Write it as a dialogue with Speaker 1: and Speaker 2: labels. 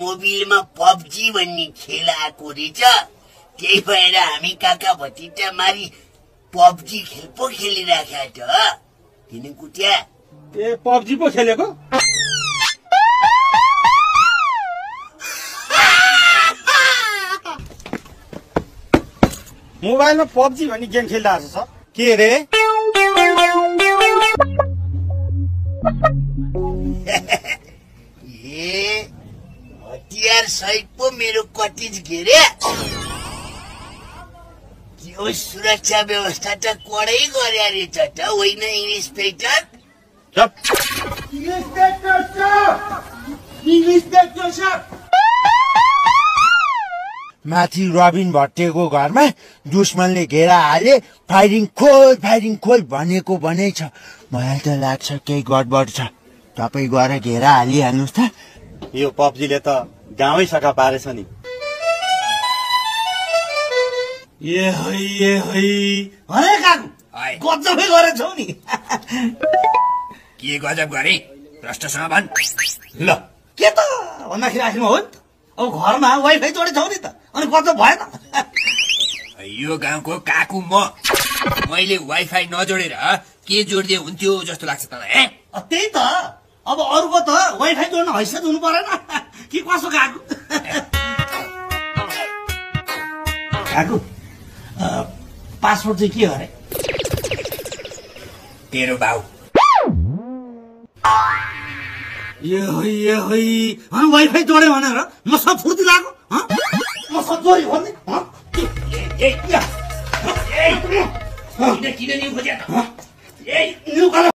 Speaker 1: मोबाइलमा पबजी भन्ने खेल आएको रहेछ। त्यही भएर हामी काका भतिजा मारी पबजी खेल पो खेलिराखेका छ। किन कुट्या?
Speaker 2: ए पबजी पो खेलेको? मोबाइलमा पबजी भन्ने गेम खेलिरहेको छ सर। के रे?
Speaker 1: ए हतियार सहित पो मेरो कटिज घेरे। यो सुरक्षा व्यवस्था त कडै गरे रहेछ त, होइन इन्सपेक्टर?
Speaker 3: इन्सपेक्टर सर,
Speaker 4: माथि रबिन भट्टेको घरमा दुश्मनले घेरा हाले, फायरिङ खोल भनेको भनै छ। मलाई त लाग्छ केही गडबड छ। तपाईँ गएर घेरा हालिहाल्नुहोस् त।
Speaker 2: यो पबजीले त गाउँै सका पारेछ नि।
Speaker 3: ए है काकु गजबै गरेछौ नि।
Speaker 1: के गजब गरे? प्रश्नसँग भन्।
Speaker 3: ल के त भन्दाखेरि आखिरमा हो नि त, अब घरमा वाइफाई जोडेछौ नि त, अनि गजब भएन।
Speaker 1: यो गाउँको काकु मैले वाइफाई नजोडेर के जोडिदिए हुन्थ्यो जस्तो लाग्छ तँलाई?
Speaker 3: त्यही त, अब अरूको त वाइफाई जोड्न हैसियत हुनु परेन कि कसो काकु? काकु पासपोर्ट चाहिँ के अरे?
Speaker 1: तेरो बाउ।
Speaker 3: ए है वाइफाई जोडे भनेर म सब फुर्ती लाग्यो। म सब जोडी भन्ने
Speaker 1: किन नि खोज्या त?